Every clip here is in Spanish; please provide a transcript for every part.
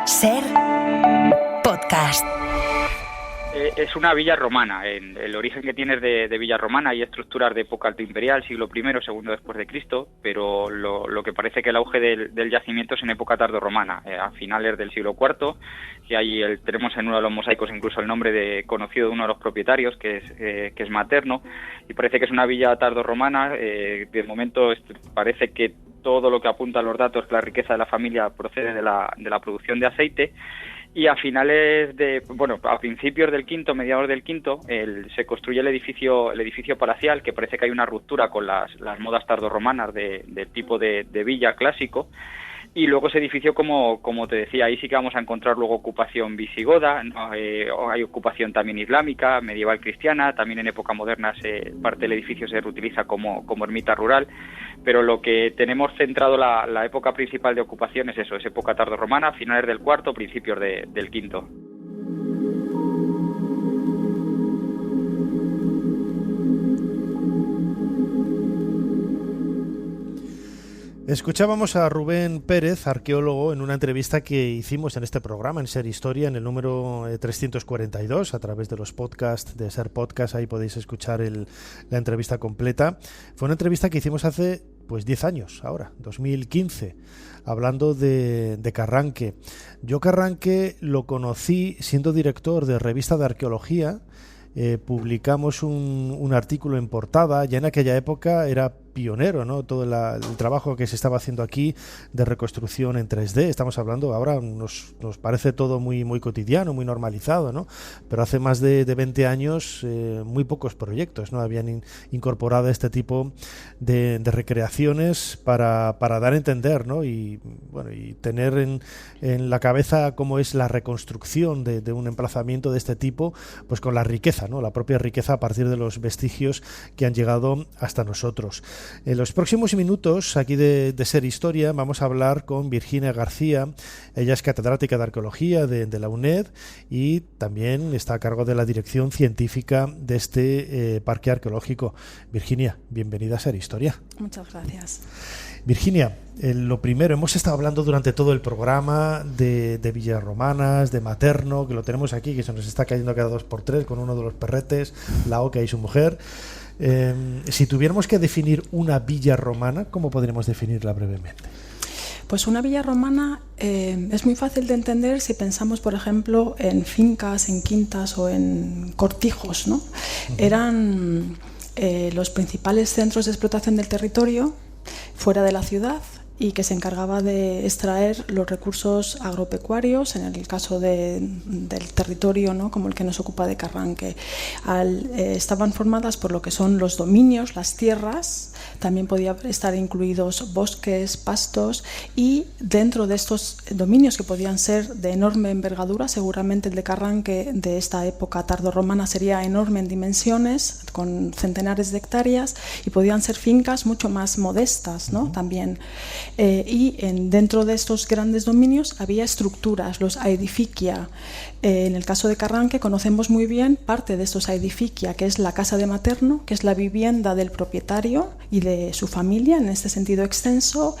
Ser podcast. Es una villa romana. El origen que tienes de villa romana, hay estructuras de época alto imperial, siglo I, segundo después de Cristo, pero lo que parece que el auge del yacimiento es en época tardorromana, a finales del siglo IV, que ahí tenemos en uno de los mosaicos incluso el nombre conocido de uno de los propietarios, que es Materno, y parece que es una villa tardorromana. De momento parece que todo lo que apuntan los datos, que la riqueza de la familia procede de la producción de aceite. Y a principios del quinto, mediados del quinto, se construye el edificio palacial, que parece que hay una ruptura con las modas tardorromanas del tipo de villa clásico. Y luego ese edificio, como te decía, ahí sí que vamos a encontrar luego ocupación visigoda, ¿no? Hay ocupación también islámica, medieval cristiana, también en época moderna parte del edificio se reutiliza como ermita rural, pero lo que tenemos centrado la época principal de ocupación es eso, es época tardorromana, finales del cuarto, principios del quinto. Escuchábamos a Rubén Pérez, arqueólogo, en una entrevista que hicimos en este programa, en Ser Historia, en el número 342, a través de los podcasts de Ser Podcast. Ahí podéis escuchar la entrevista completa. Fue una entrevista que hicimos hace 10 años, ahora, 2015, hablando de Carranque. Yo Carranque lo conocí siendo director de Revista de Arqueología. Publicamos un artículo en portada. Ya en aquella época era pionero, ¿no? Todo el trabajo que se estaba haciendo aquí de reconstrucción en 3D. Estamos hablando, ahora nos parece todo muy, muy cotidiano, muy normalizado, ¿no? Pero hace más de 20 años muy pocos proyectos, ¿no? Habían incorporado este tipo de recreaciones para dar a entender, ¿no? Y tener en la cabeza cómo es la reconstrucción de un emplazamiento de este tipo, pues con la riqueza, ¿no? La propia riqueza a partir de los vestigios que han llegado hasta nosotros. En los próximos minutos aquí de Ser Historia vamos a hablar con Virginia García. Ella es catedrática de Arqueología de la UNED y también está a cargo de la dirección científica de este parque arqueológico. Virginia, bienvenida a Ser Historia. Muchas gracias. Virginia, lo primero, hemos estado hablando durante todo el programa de villas romanas, de Materno, que lo tenemos aquí, que se nos está cayendo cada 2x3 con uno de los perretes, la Oca y su mujer. Si tuviéramos que definir una villa romana, ¿cómo podríamos definirla brevemente? Pues una villa romana es muy fácil de entender si pensamos, por ejemplo, en fincas, en quintas o en cortijos, ¿no? Uh-huh. Eran los principales centros de explotación del territorio fuera de la ciudad y que se encargaba de extraer los recursos agropecuarios, en el caso del territorio, ¿no? Como el que nos ocupa de Carranque. Estaban formadas por lo que son los dominios, las tierras, también podía estar incluidos bosques, pastos, y dentro de estos dominios, que podían ser de enorme envergadura, seguramente el de Carranque de esta época tardorromana sería enorme en dimensiones, con centenares de hectáreas, y podían ser fincas mucho más modestas, ¿no? También. Dentro de estos grandes dominios había estructuras, los aedificia. En el caso de Carranque conocemos muy bien parte de estos aedificia, que es la casa de Materno, que es la vivienda del propietario y de su familia en este sentido extenso,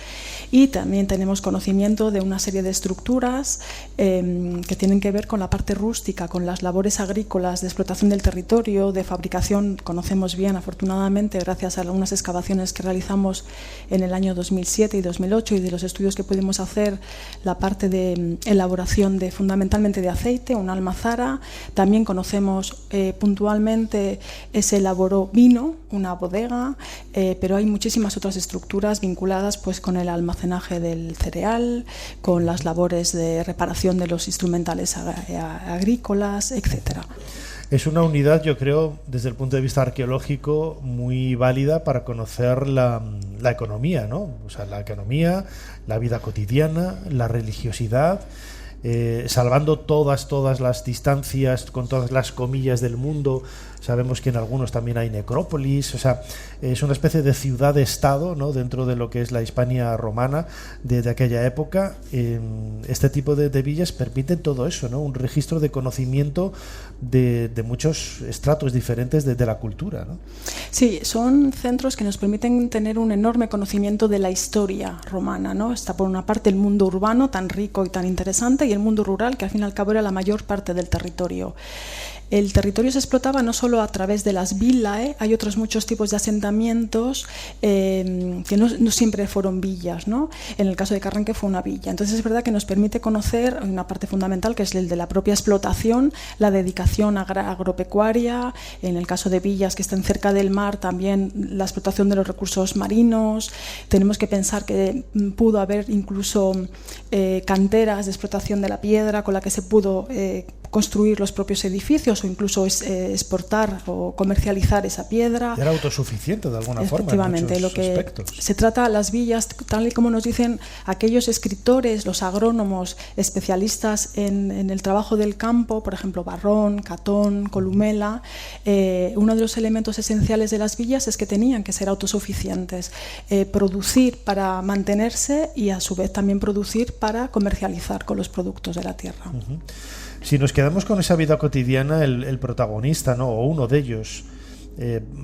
y también tenemos conocimiento de una serie de estructuras que tienen que ver con la parte rústica, con las labores agrícolas de explotación del territorio, de fabricación. Conocemos bien, afortunadamente, gracias a algunas excavaciones que realizamos en el año 2007 y 2008 y de los estudios que pudimos hacer, la parte de elaboración fundamentalmente de aceite, una almazara. También conocemos puntualmente se elaboró vino, una bodega, pero hay muchísimas otras estructuras vinculadas pues con el almacenaje del cereal, con las labores de reparación de los instrumentales agrícolas, etcétera. Es una unidad, yo creo, desde el punto de vista arqueológico, muy válida para conocer la economía, ¿no? O sea, la economía, la vida cotidiana, la religiosidad, salvando todas las distancias, con todas las comillas del mundo. Sabemos que en algunos también hay necrópolis, o sea, es una especie de ciudad-estado, ¿no? Dentro de lo que es la Hispania romana de aquella época. Este tipo de villas permiten todo eso, ¿no? Un registro de conocimiento de muchos estratos diferentes de la cultura, ¿no? Sí, son centros que nos permiten tener un enorme conocimiento de la historia romana, ¿no? Está por una parte el mundo urbano tan rico y tan interesante, y el mundo rural, que al fin y al cabo era la mayor parte del territorio. El territorio se explotaba no solo a través de las villae, hay otros muchos tipos de asentamientos que no siempre fueron villas, ¿no? En el caso de Carranque fue una villa. Entonces es verdad que nos permite conocer una parte fundamental, que es el de la propia explotación, la dedicación agropecuaria, en el caso de villas que están cerca del mar, también la explotación de los recursos marinos. Tenemos que pensar que pudo haber incluso canteras de explotación de la piedra con la que se pudo construir los propios edificios o incluso exportar o comercializar esa piedra. Era autosuficiente de alguna forma. Efectivamente, en lo que aspectos. Se trata las villas, tal y como nos dicen aquellos escritores, los agrónomos especialistas en el trabajo del campo, por ejemplo Barrón, Catón, Columela. Uno de los elementos esenciales de las villas es que tenían que ser autosuficientes, producir para mantenerse y a su vez también producir para comercializar con los productos de la tierra. Uh-huh. Si nos quedamos con esa vida cotidiana, el protagonista, ¿no? O uno de ellos,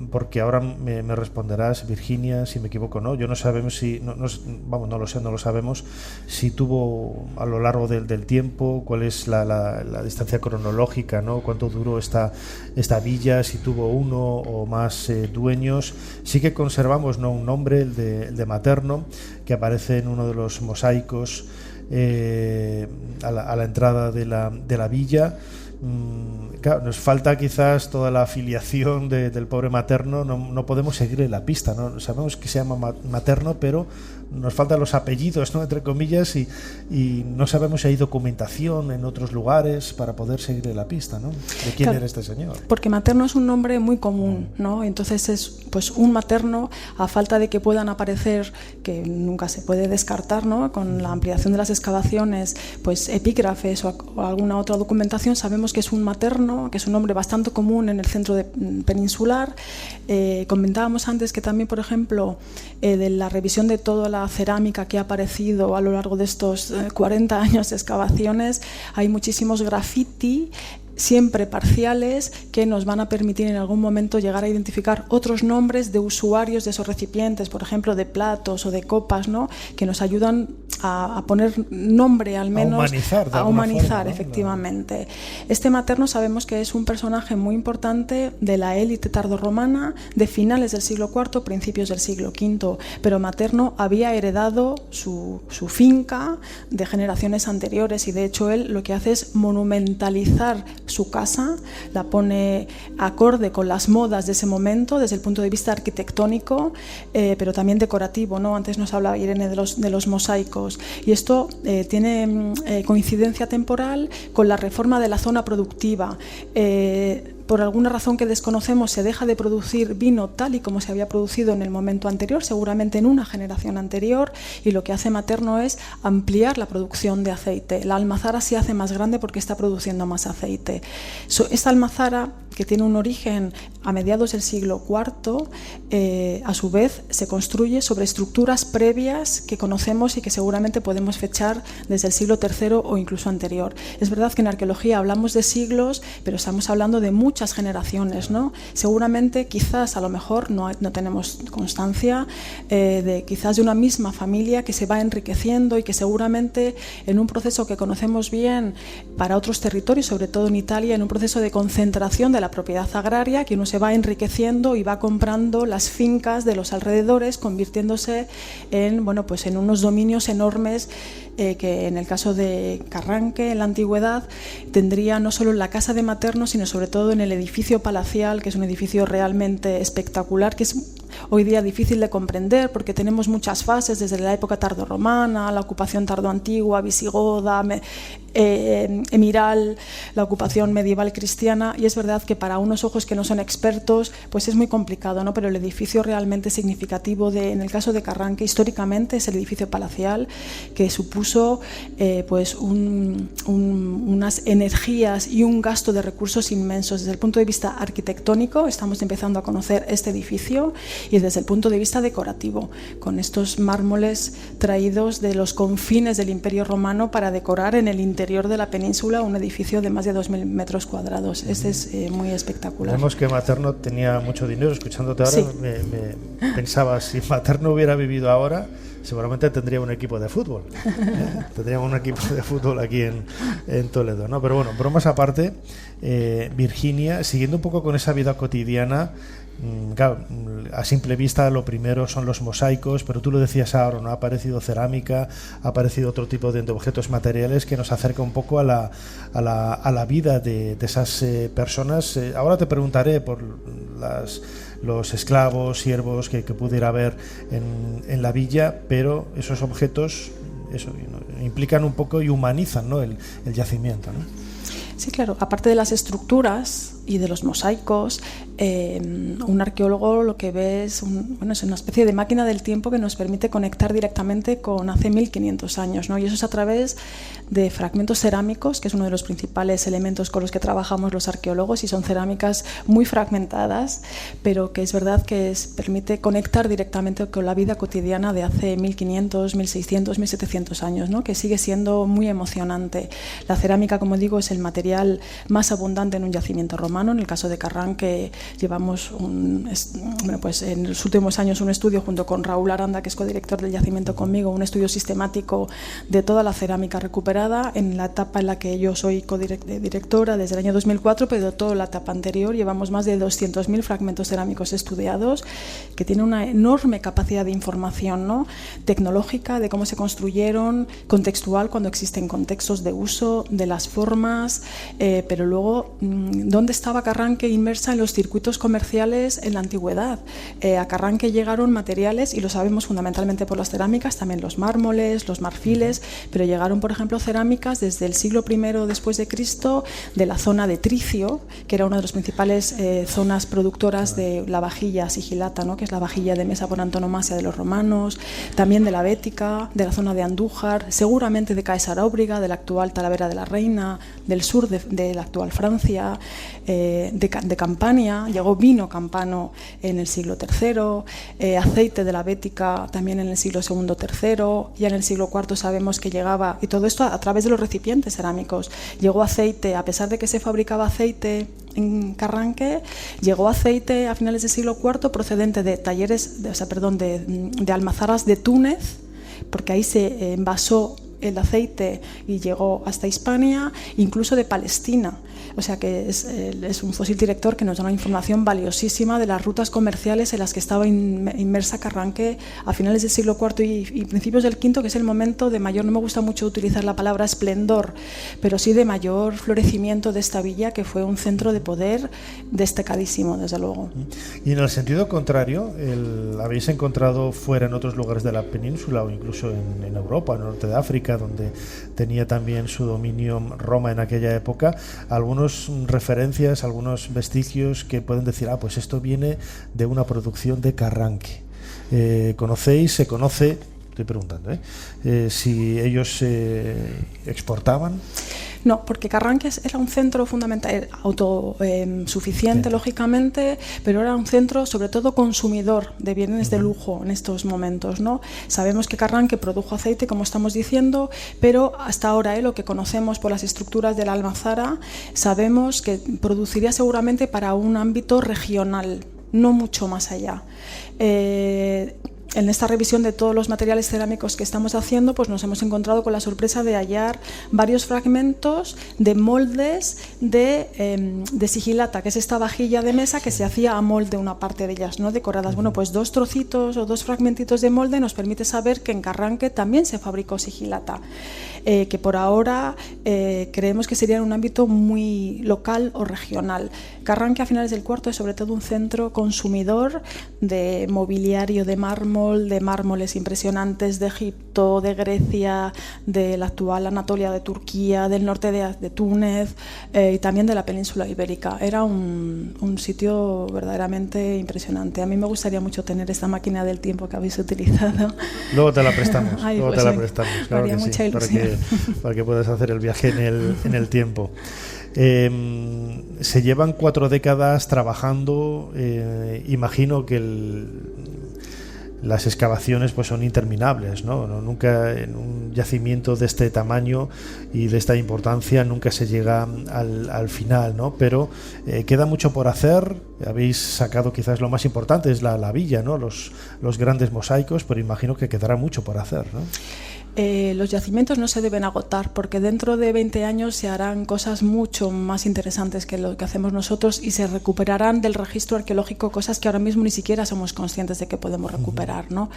porque ahora me responderás, Virginia, si me equivoco, ¿no? Yo no sabemos si, no lo sabemos, si tuvo a lo largo del tiempo, cuál es la distancia cronológica, ¿no? Cuánto duró esta villa, si tuvo uno o más dueños. Sí que conservamos, ¿no?, un nombre, el de Materno, que aparece en uno de los mosaicos a la entrada de la villa. Claro, nos falta quizás toda la afiliación del pobre Materno. No podemos seguirle la pista, ¿no? Sabemos que se llama Materno, pero nos faltan los apellidos, ¿no?, entre comillas, y no sabemos si hay documentación en otros lugares para poder seguirle la pista, ¿no?, de quién era este señor. Porque Materno es un nombre muy común, ¿no? Entonces es pues un materno, a falta de que puedan aparecer, que nunca se puede descartar, ¿no?, con la ampliación de las excavaciones, pues epígrafes o alguna otra documentación. Sabemos que es un materno, que es un nombre bastante común en el centro peninsular. Comentábamos antes que también, por ejemplo, de la revisión de toda la cerámica que ha aparecido a lo largo de estos 40 años de excavaciones, hay muchísimos graffiti, siempre parciales, que nos van a permitir en algún momento llegar a identificar otros nombres de usuarios de esos recipientes, por ejemplo de platos o de copas, ¿no?, que nos ayudan a poner nombre, al menos a humanizar forma, ¿no?, efectivamente. Este Materno sabemos que es un personaje muy importante de la élite tardorromana de finales del siglo IV, principios del siglo V, pero Materno había heredado su finca de generaciones anteriores, y de hecho él lo que hace es monumentalizar su casa, la pone acorde con las modas de ese momento desde el punto de vista arquitectónico, pero también decorativo, ¿no? Antes nos hablaba Irene de los mosaicos, y esto tiene coincidencia temporal con la reforma de la zona productiva. Por alguna razón que desconocemos, se deja de producir vino tal y como se había producido en el momento anterior, seguramente en una generación anterior, y lo que hace Materno es ampliar la producción de aceite. La almazara se hace más grande porque está produciendo más aceite. Esta almazara, que tiene un origen a mediados del siglo IV, a su vez se construye sobre estructuras previas que conocemos y que seguramente podemos fechar desde el siglo III o incluso anterior. Es verdad que en arqueología hablamos de siglos, pero estamos hablando de muchas generaciones, ¿no? Seguramente, quizás, a lo mejor, no tenemos constancia quizás de una misma familia que se va enriqueciendo y que seguramente en un proceso que conocemos bien para otros territorios, sobre todo en Italia, en un proceso de concentración de la propiedad agraria, que uno se va enriqueciendo y va comprando las fincas de los alrededores, convirtiéndose en unos dominios enormes, que en el caso de Carranque, en la antigüedad, tendría no solo la casa de Materno, sino sobre todo en el edificio palacial, que es un edificio realmente espectacular, que es hoy día difícil de comprender porque tenemos muchas fases, desde la época tardorromana, la ocupación tardoantigua, visigoda, emiral, la ocupación medieval cristiana, y es verdad que para unos ojos que no son expertos pues es muy complicado, ¿no? Pero el edificio realmente significativo en el caso de Carranque históricamente es el edificio palacial, que supuso unas energías y un gasto de recursos inmensos. Desde el punto de vista arquitectónico estamos empezando a conocer este edificio, y desde el punto de vista decorativo, con estos mármoles traídos de los confines del Imperio Romano para decorar en el interior interior de la península un edificio de más de 2.000 metros cuadrados. Este es muy espectacular. Vemos que Materno tenía mucho dinero. Escuchándote ahora, Sí. me pensaba, si Materno hubiera vivido ahora, seguramente tendría un equipo de fútbol. Tendríamos un equipo de fútbol aquí en Toledo, ¿no? Pero bueno, bromas aparte, Virginia, siguiendo un poco con esa vida cotidiana, claro, a simple vista lo primero son los mosaicos, pero tú lo decías ahora, ¿no? Ha aparecido cerámica, ha aparecido otro tipo de objetos materiales que nos acerca un poco a la vida de esas personas. Ahora te preguntaré por los esclavos, siervos que pudiera haber en la villa, pero esos objetos implican un poco y humanizan, ¿no? el yacimiento, ¿no? Sí, claro. Aparte de las estructuras y de los mosaicos, un arqueólogo lo que ve es una especie de máquina del tiempo que nos permite conectar directamente con hace 1500 años, ¿no? Y eso es a través de fragmentos cerámicos, que es uno de los principales elementos con los que trabajamos los arqueólogos, y son cerámicas muy fragmentadas, pero que es verdad que permite conectar directamente con la vida cotidiana de hace 1500, 1600, 1700 años, ¿no? Que sigue siendo muy emocionante. La cerámica, como digo, es el material más abundante en un yacimiento romano. En el caso de Carranque llevamos pues en los últimos años un estudio junto con Raúl Aranda, que es codirector del yacimiento conmigo, un estudio sistemático de toda la cerámica recuperada en la etapa en la que yo soy codirectora desde el año 2004, pero toda la etapa anterior llevamos más de 200.000 fragmentos cerámicos estudiados, que tienen una enorme capacidad de información, ¿no? Tecnológica, de cómo se construyeron, contextual, cuando existen contextos de uso, de las formas, pero luego dónde estaba Carranque inmersa en los circuitos comerciales en la antigüedad. A Carranque llegaron materiales, y lo sabemos fundamentalmente por las cerámicas, también los mármoles, los marfiles, pero llegaron, por ejemplo, cerámicas desde el siglo I después de Cristo, de la zona de Tricio, que era una de las principales zonas productoras de la vajilla sigilata, ¿no? Que es la vajilla de mesa por antonomasia de los romanos, también de la Bética, de la zona de Andújar, seguramente de Caesaraubriga, de la actual Talavera de la Reina, del sur de la actual Francia, de Campania. Llegó vino campano en el siglo III, aceite de la Bética también en el siglo II, III, ya en el siglo IV sabemos que llegaba, y todo esto a través de los recipientes cerámicos. Llegó aceite, a pesar de que se fabricaba aceite en Carranque, llegó aceite a finales del siglo IV procedente de de almazaras de Túnez, porque ahí se envasó el aceite y llegó hasta Hispania, incluso de Palestina. O sea que es un fósil director que nos da una información valiosísima de las rutas comerciales en las que estaba inmersa Carranque a finales del siglo IV y principios del V, que es el momento de mayor, no me gusta mucho utilizar la palabra esplendor, pero sí de mayor florecimiento de esta villa, que fue un centro de poder destacadísimo, desde luego. Y en el sentido contrario, ¿habéis encontrado fuera en otros lugares de la península o incluso en Europa, en el norte de África, donde tenía también su dominio Roma en aquella época, algunos referencias, algunos vestigios que pueden decir, pues esto viene de una producción de Carranque? ¿Se conoce? Estoy preguntando, si ellos exportaban. No, porque Carranque era un centro fundamental, autosuficiente, lógicamente, pero era un centro sobre todo consumidor de bienes de lujo en estos momentos, ¿no? Sabemos que Carranque produjo aceite, como estamos diciendo, pero hasta ahora lo que conocemos por las estructuras de la almazara, sabemos que produciría seguramente para un ámbito regional, no mucho más allá. En esta revisión de todos los materiales cerámicos que estamos haciendo, pues nos hemos encontrado con la sorpresa de hallar varios fragmentos de moldes de sigilata, que es esta vajilla de mesa que se hacía a molde, una parte de ellas, ¿no? Decoradas. Bueno, pues 2 trocitos o 2 fragmentitos de molde nos permite saber que en Carranque también se fabricó sigilata, que por ahora creemos que sería en un ámbito muy local o regional. Carranque a finales del IV es sobre todo un centro consumidor de mobiliario de mármol, de mármoles impresionantes de Egipto, de Grecia, de la actual Anatolia de Turquía, del norte de Túnez y también de la península ibérica. Era un sitio verdaderamente impresionante. A mí me gustaría mucho tener esta máquina del tiempo que habéis utilizado. Luego te la prestamos. Ay, luego pues te la prestamos. Claro que mucha sí, ilusión. para que puedas hacer el viaje en el tiempo. Se llevan 4 décadas trabajando. Imagino que las excavaciones pues son interminables, ¿no? Nunca en un yacimiento de este tamaño y de esta importancia nunca se llega al final, ¿no? Pero queda mucho por hacer. Habéis sacado quizás lo más importante, es la villa, ¿no? Los grandes mosaicos, pero imagino que quedará mucho por hacer, ¿no? Los yacimientos no se deben agotar, porque dentro de 20 años se harán cosas mucho más interesantes que lo que hacemos nosotros, y se recuperarán del registro arqueológico cosas que ahora mismo ni siquiera somos conscientes de que podemos recuperar, ¿no?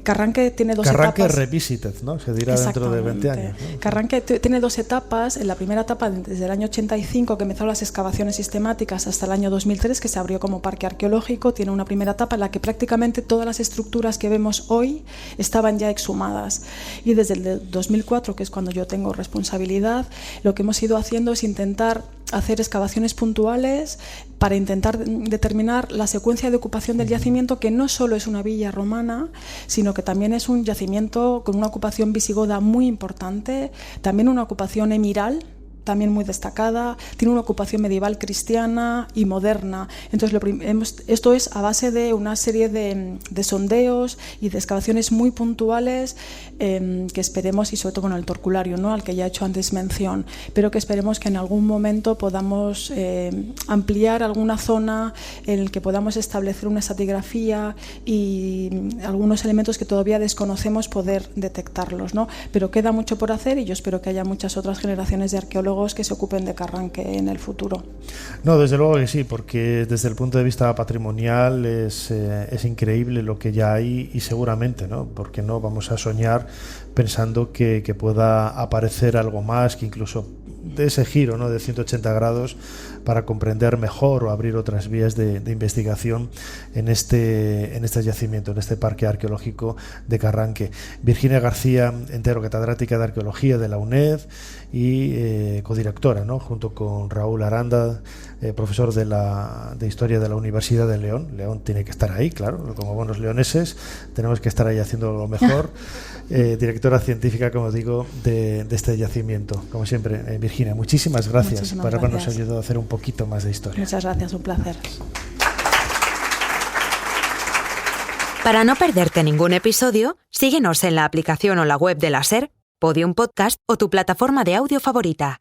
Carranque tiene dos etapas. Carranque Revisited, ¿no? Se dirá dentro de 20 años, ¿no? Carranque tiene dos etapas. En la primera etapa, desde el año 85, que empezaron las excavaciones sistemáticas, hasta el año 2003, que se abrió como parque arqueológico, tiene una primera etapa en la que prácticamente todas las estructuras que vemos hoy estaban ya exhumadas. Y desde el 2004, que es cuando yo tengo responsabilidad, lo que hemos ido haciendo es intentar hacer excavaciones puntuales para intentar determinar la secuencia de ocupación del yacimiento, que no solo es una villa romana, sino que también es un yacimiento con una ocupación visigoda muy importante, también una ocupación emiral, también muy destacada, tiene una ocupación medieval cristiana y moderna. Entonces esto es a base de una serie de sondeos y de excavaciones muy puntuales, que esperemos, y sobre todo con el torculario, ¿no?, al que ya he hecho antes mención, pero que esperemos que en algún momento podamos ampliar alguna zona en la que podamos establecer una estratigrafía y algunos elementos que todavía desconocemos, poder detectarlos, ¿no? Pero queda mucho por hacer, y yo espero que haya muchas otras generaciones de arqueólogos que se ocupen de Carranque en el futuro. No, desde luego que sí, porque desde el punto de vista patrimonial es increíble lo que ya hay, y seguramente, ¿no?, porque no vamos a soñar pensando que pueda aparecer algo más, que incluso de ese giro, ¿no?, de 180 grados para comprender mejor o abrir otras vías de investigación en este yacimiento, en este parque arqueológico de Carranque. Virginia García Entero, catedrática de Arqueología de la UNED y codirectora, ¿no?, junto con Raúl Aranda, profesor de Historia de la Universidad de León. León tiene que estar ahí, claro, como buenos leoneses tenemos que estar ahí haciendo lo mejor. Directora científica, como digo, de este yacimiento. Como siempre, Virginia, muchísimas gracias por habernos ayudado a hacer un poquito más de historia. Muchas gracias, un placer. Para no perderte ningún episodio, síguenos en la aplicación o la web de la SER, Podium Podcast o tu plataforma de audio favorita.